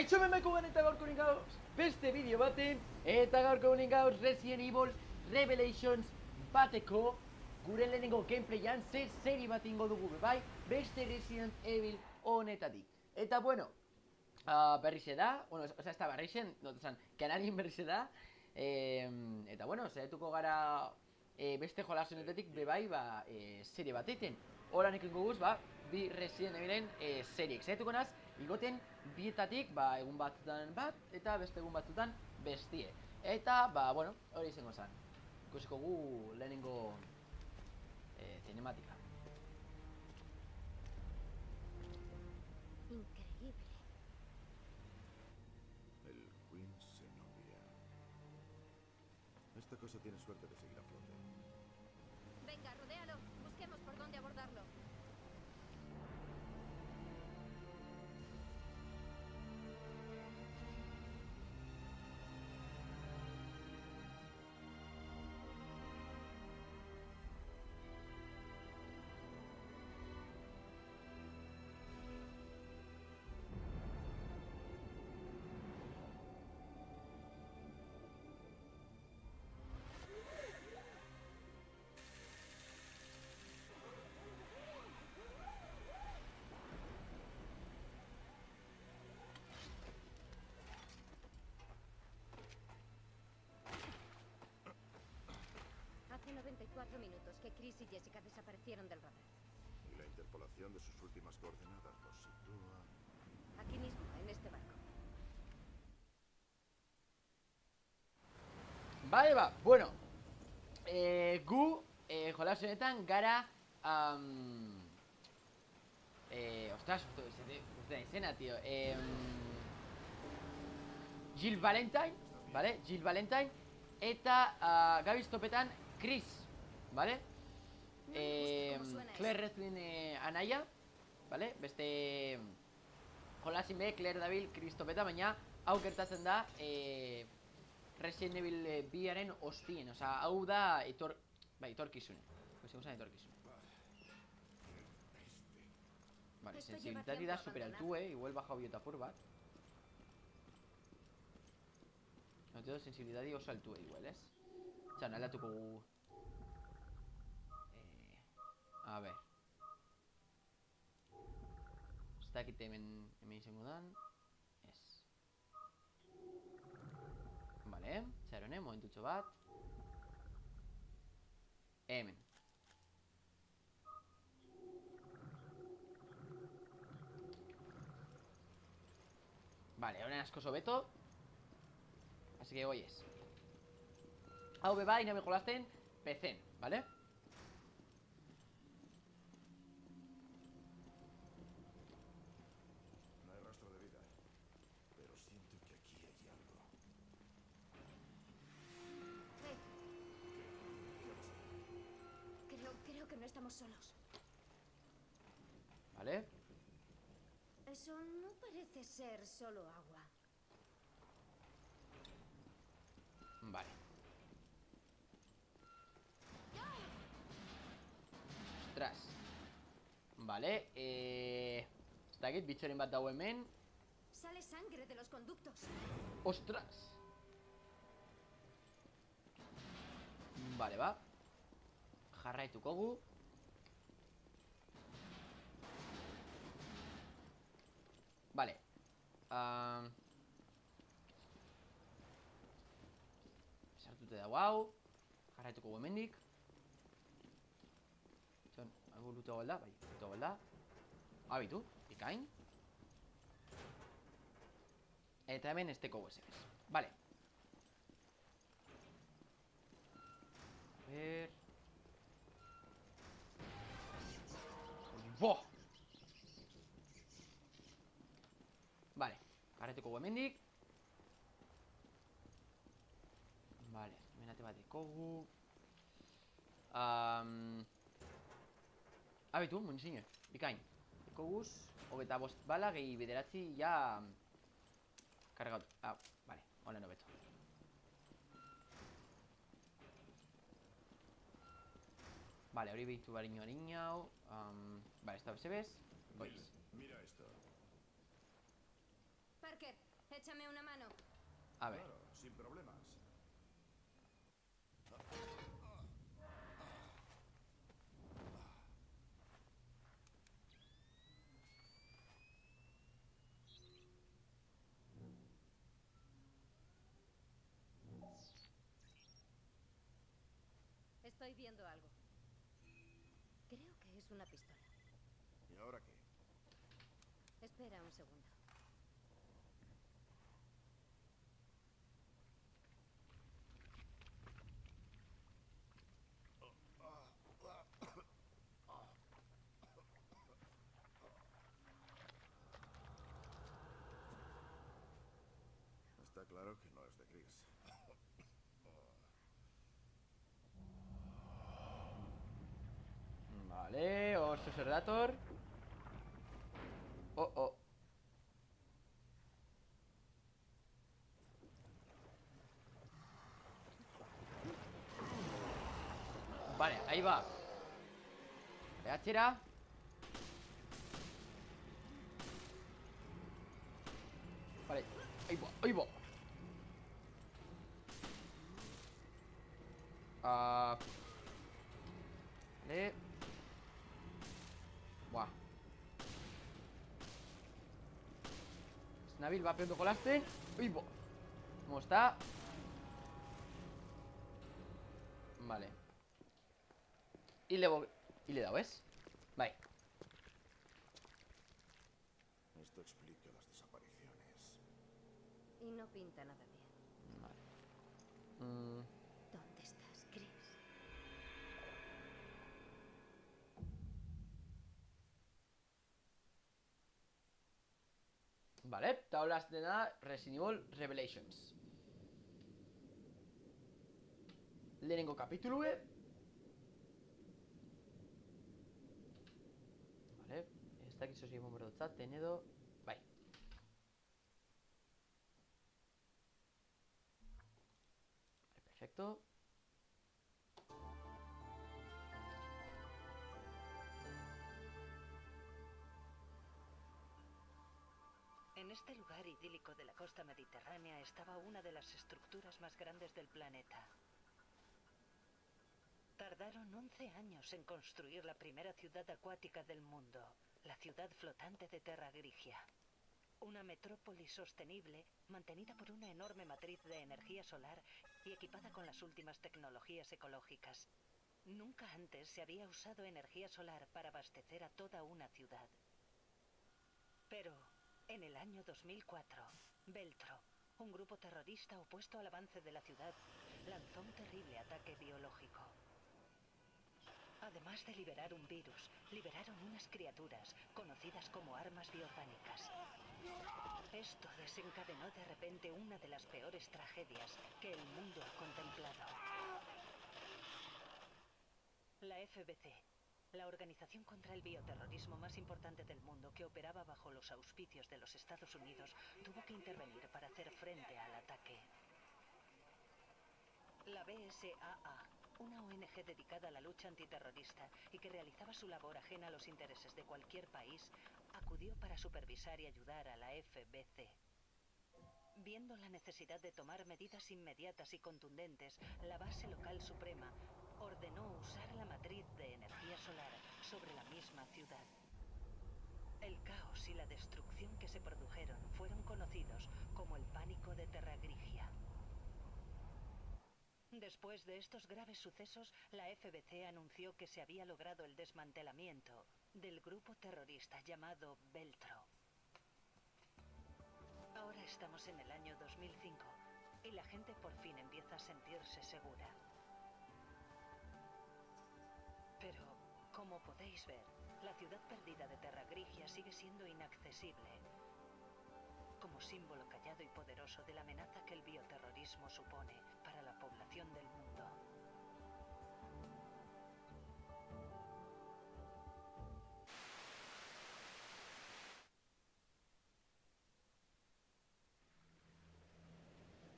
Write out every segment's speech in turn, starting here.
Kaixo memeko gen eta gaurko gauz beste bideo baten. Eta gaurko gauz Resident Evil Revelations bateko gure lehenengo gameplayan seri bat ingo dugu bai, beste Resident Evil honetatik. Eta bueno, berrize da, bueno, ez da berrizen, kanalin berrize da. Eta bueno, zaiatuko gara beste jolas honetatik bebai, serie bat egiten. Horan ekingo guz, bi Resident Evilen seriek. Zaiatuko naz, igoten bietatik, egun batzutan bat, eta beste egun batzutan bestie. Eta, bueno, hori izango zen. Ikusiko gu lehenengo cinematika. Increíble. El Queen Zenobia. Esta cosa tiene suerte de seguir a flote. Venga, rodéalo. Busquemos por dónde abordarlo. Hace 94 minutos que Chris y Jessica desaparecieron del radar. Y la interpolación de sus últimas coordenadas los sitúa... Aquí mismo, en este barco. Vale, bueno, gu jolas honetan gara ostras, uste da izena, tío. Jill Valentine, vale? Jill Valentine. Eta gabiz topetan Chris, vale? Claire Redfield anaia, vale? Beste jolasin be, Claire dabil Chris topeta, baina hau gertatzen da Resident Evil biaren ostien, oza, hau da etorkizune. Etorkizune. Vale, sensibilitati da super altu, igual baja biotapur bat. No tengo sensibilitati oso altu, igual, ez? Txan, aldatuko gu... A ver. Ez dakit hemen izango dan. Ez. Vale, txarone, momentutxo bat. Hemen. Vale, ahora asko sobeto. Así que oyes. Hau beba, inabe jolasten PC, ¿vale? No hay rastro de vida. Pero siento que aquí hay algo. Creo que no estamos solos. Vale. Eso no parece ser solo agua. Vale. Ostras. Vale, ez dakit, bitxoren bat dago hemen. Sale sangre de los conductos. Ostras. Vale, jarraituko gu. Vale. Sartute dago hau. Jarraituko gu hemendik. Txon, algo luto golda, bai, luto golda. Abitu, ikain. Eta hemen esteko USBs. Vale. A ver. Boh. Vale, jarraituko gu hemendik. Vale, hemen ate bat dekogu. Abitu, munizinio, bikain. Dekoguz, hogeta bost bala, gehi bederatzi, ja... Kargatu, vale, hola no beto. Vale, hori behitu bariño hau. Vale, esta vez se ves. Voy. Mira esto. Parker, Échame una mano. A ver. Claro, sin problemas. Estoy viendo algo. Creo que es una pistola. ¿Y ahora qué? Espera un segundo. Está claro que no es de Chris. Vale, Orso Serdator. Oh, oh. Vale, ahí va. Chera. Vale, ahí va, ahí va. Vale. Buah. Snabil va pegando con Lasten. Uy, va. ¿Cómo está? Vale. Y le he dado, ¿ves? Vale. Esto explica las desapariciones. Y no pinta nada bien. Vale. ¿Dónde estás, Chris? Vale, tablas de nada. Resident Evil Revelations. Lehenengo kapitulu. Vale, ez dakit zozi egon berdotzat, tenedo. Bai. Vale, perfecto. En este lugar idílico de la costa mediterránea estaba una de las estructuras más grandes del planeta. Tardaron 11 años en construir la primera ciudad acuática del mundo, la ciudad flotante de Terra Grigia. Una metrópoli sostenible, mantenida por una enorme matriz de energía solar y equipada con las últimas tecnologías ecológicas. Nunca antes se había usado energía solar para abastecer a toda una ciudad. Pero, en el año 2004, Veltro, un grupo terrorista opuesto al avance de la ciudad, lanzó un terrible ataque biológico. Además de liberar un virus, liberaron unas criaturas conocidas como armas bioorgánicas. Esto desencadenó de repente una de las peores tragedias que el mundo ha contemplado. La FBC, la organización contra el bioterrorismo más importante del mundo que operaba bajo los auspicios de los Estados Unidos, tuvo que intervenir para hacer frente al ataque. La BSAA, una ONG dedicada a la lucha antiterrorista y que realizaba su labor ajena a los intereses de cualquier país, acudió para supervisar y ayudar a la FBC. Viendo la necesidad de tomar medidas inmediatas y contundentes, la base local suprema ordenó usar la matriz de energía solar sobre la misma ciudad. El caos y la destrucción que se produjeron fueron conocidos como el pánico de Terra Grigia. Después de estos graves sucesos, la FBC anunció que se había logrado el desmantelamiento del grupo terrorista llamado Veltro. Ahora estamos en el año 2005 y la gente por fin empieza a sentirse segura. Pero, como podéis ver, la ciudad perdida de Terra Grigia sigue siendo inaccesible, como símbolo callado y poderoso de la amenaza que el bioterrorismo supone para la población del mundo.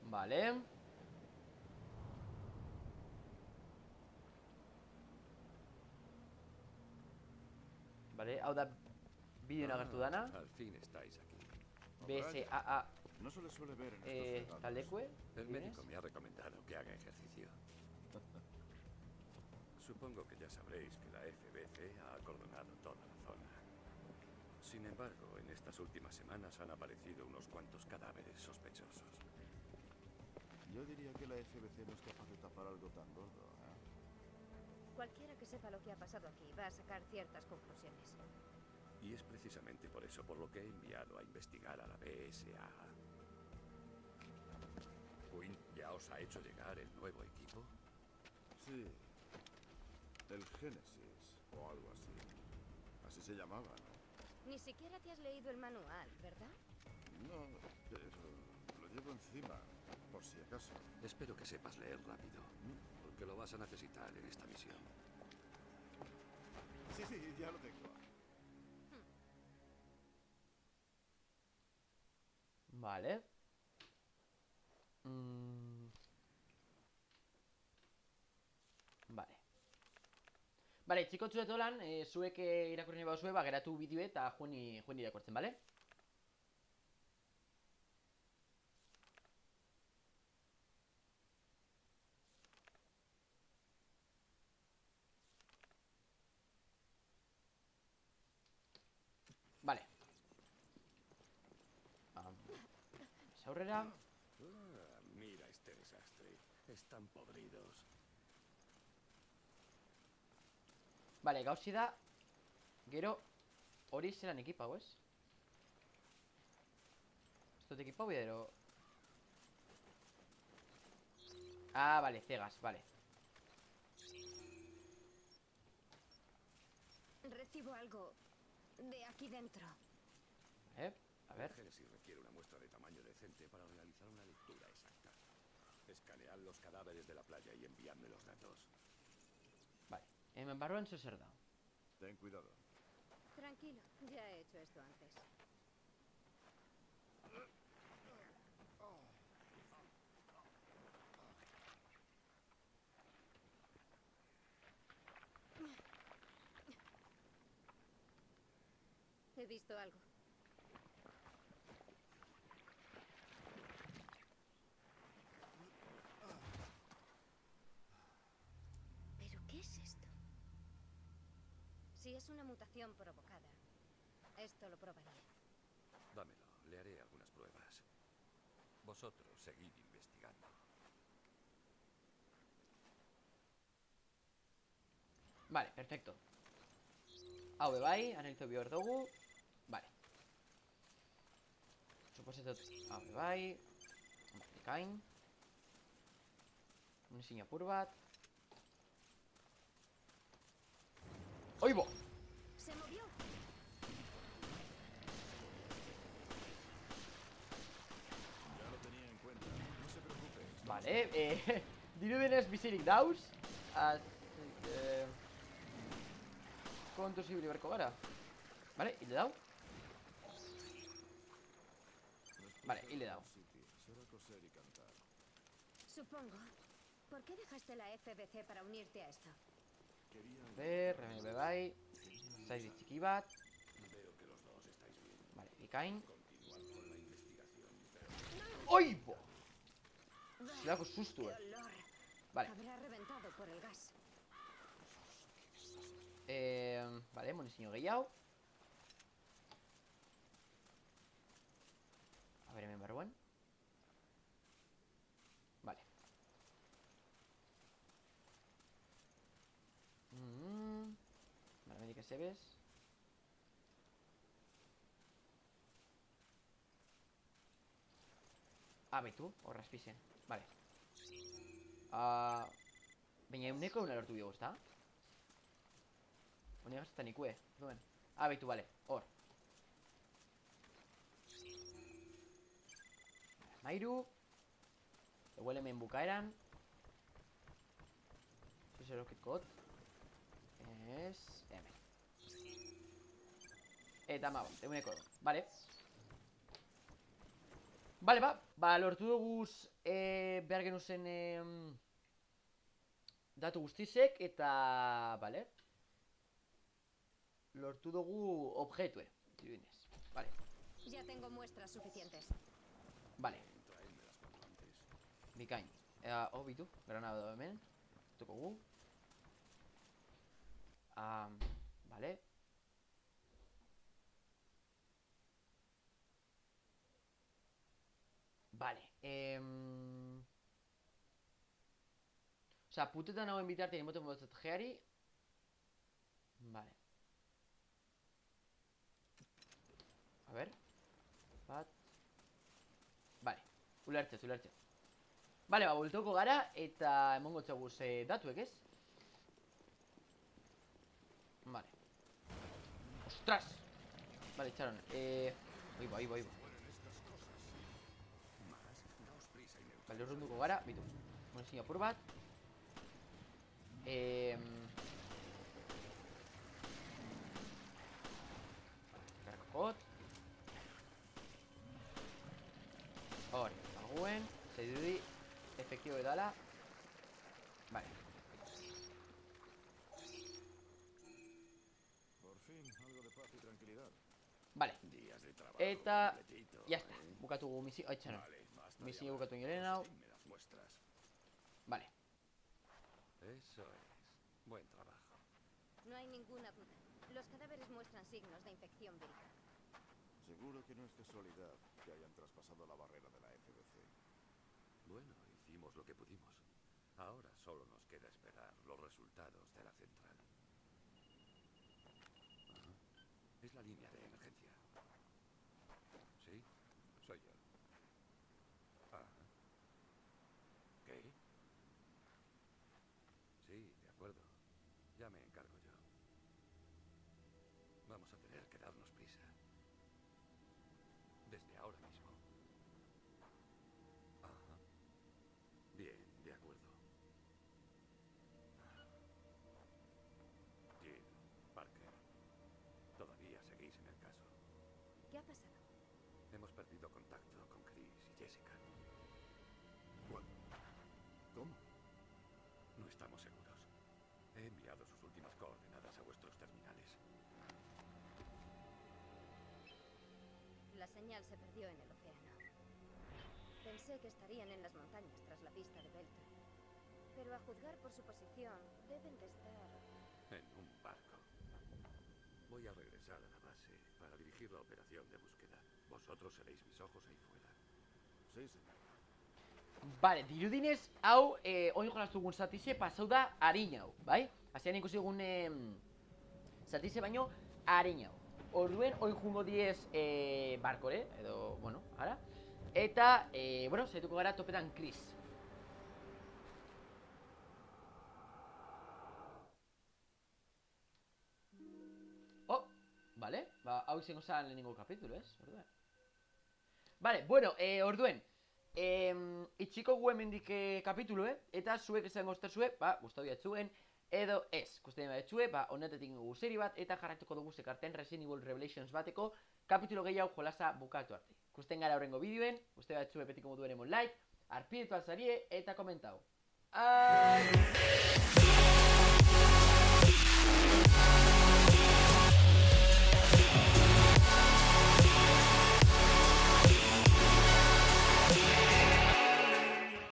Vale. Vale, hau da bideoan agertu dana. Al fin estáis aquí. BSAA No se le suele ver en estos cegados. Taldekue. El ¿Vienes? médico me ha recomendado que haga ejercicio. Supongo que ya sabréis que la FBC ha acordonado toda la zona. Sin embargo, en estas últimas semanas han aparecido unos cuantos cadáveres sospechosos. Yo diría que la FBC no es capaz de tapar algo tan gordo, ¿eh? Cualquiera que sepa lo que ha pasado aquí va a sacar ciertas conclusiones. Y es precisamente por eso por lo que he enviado a investigar a la BSA. Quinn, ¿ya os ha hecho llegar el nuevo equipo? Sí. El Génesis, o algo así. Así se llamaba, ¿no? Ni siquiera te has leído el manual, ¿verdad? No, pero lo llevo encima, por si acaso. Espero que sepas leer rápido, porque lo vas a necesitar en esta misión. Sí, ya lo tengo. Vale. Vale. Vale, txiko txuretolan, zuek irakurri bauzue, geratu bideo eta joan irakurtzen, bale? Vale. Aurrera. Mira este desastre. Están podridos. Vale, gauzi da. Gero, hori zelan ekipau, ez? Ez dut ekipau bidero. Ah, vale, cegas, vale. Recibo algo de aquí dentro. A ver. El Génesis requiere una muestra de tamaño decente para realizar una lectura exacta. Escanead los cadáveres de la playa y enviadme los datos. Vale, barruan zer zer da. Ten cuidado. Tranquilo, ya he hecho esto antes. He visto algo. ¿Pero qué es esto? Si es una mutación provocada, esto lo probaría. Dámelo, le haré algunas pruebas. Vosotros seguid investigando. Vale, perfecto. Hau bai, analizo behar dugu. Vale. Suposetot, hau bai. Vale, kain. Munizio apur bat. Oibo! ¡Se movió! Ya lo tenía en cuenta. No se preocupe. Vale, dirudienez bizirik dauz. Kontuz ibili beharko gara. Vale, hile dau. Vale, hile dau. Será coser y cantar. Supongo. ¿Por qué dejaste la FBC para unirte a esto? Quería Ber, remel bai. Zaiz txiki bat. Veo que los dos estáis bien. Vale, bikain. Continuad con la investigación, pero Oibo! Zelako sustu, ¡Qué olor! Vale. Habrá reventado por el gas. Vale, munizio gehiago. A ver, hemen barruan. Vale. Vale, mendik ez ebez. Betu, horra azpizen. Vale. Baina euneko euna lortu biogu, ezta? Hone gaztetan ikue, duen. Betu, vale, hor. Mairu. Eguel hemen bukaeran. Zer rocket code. Ez, hemen. Eta mabost, eguneko egun, vale. Vale, ba, lortu duguz behar genuzen datu guztizek, eta, vale. Lortu dugu objetue, diruinez, vale. Ya tengo muestras suficientes. Vale. Traédmelas cuanto antes. Bikain. Bitu, granada hemen. Tuko gu. Vale. Vale. Osea, putetan hauen bitartean imoten modatzat geari. Vale. A ver. Bat. Vale. Ulertzet. Vale, bultoko gara eta emongo txaguz datuek, ez? Vale. ¡Ostras! Vale, echaron. Ahí va. Vale, urrunduko gara, bitu. Monezin apur bat. Karkokot. Hori, aguen. Zaidudi. Efectivo edala. Vale. Por fin, algo de paz y tranquilidad. Vale. Días de trabajo Eta completito, ya está. Bukatugu misio. Aitxaron. Vale, basta de Misio hablar. bukatu ingelen hau. Sí, me las muestras. Vale. Eso es. Buen trabajo. No hay ninguna duda. Los cadáveres muestran signos de infección vírica. Seguro que no es casualidad que hayan traspasado la barrera de la FBC. Bueno, hicimos lo que pudimos. Ahora solo nos queda esperar los resultados de la central. Ajá. Es la línea de emergencia. ¿Sí? Soy yo. Ajá. ¿Qué? Sí, de acuerdo. Ya me encargo yo. Vamos a tener que darnos prisa. Desde ahora mismo. Ajá. Bien, de acuerdo. Jill, Parker, todavía seguís en el caso. ¿Qué ha pasado? Hemos perdido contacto con Chris y Jessica. ¿Cuándo? ¿Cómo? No estamos seguros. He enviado sus últimas coordenadas a vuestros terminales. La señal se perdió en el océano. Pensé que estarían en las montañas tras la pista de Belton. Pero a juzgar por su posición, deben de estar... En un barco. Voy a regresar a la base para dirigir la operación de búsqueda. Vosotros seréis mis ojos ahí fuera. Sí, señor. Vale, dirudinez, hau, oin jolastu dugun zatize, pasau da harin hau, bai? Hasean ikusi dugun zatize baino harin hau. Orduen, oin jungo diez barkore, edo, bueno, ara. Eta, bueno, zaituko gara topetan Chris. Oh, vale, ba, hau izango zan lehenengo kapitulo, ez? Orduen. Vale, bueno, orduen. Itxiko gu hemendik kapitulu, eta zuek esango ostazue, ba, gustatu jatzuen, edo ez. Gustatu jatzue, ba, honetetik dugu seri bat, eta jarraituko dugu sekarten Resident Evil Revelations bateko kapitulo gehiago jolasa bukatu arte. Gusten gara horrengo bideoen, gustatu jatzue betiko moduen emon like, arpidetu alzarie, eta komentau. Aiii!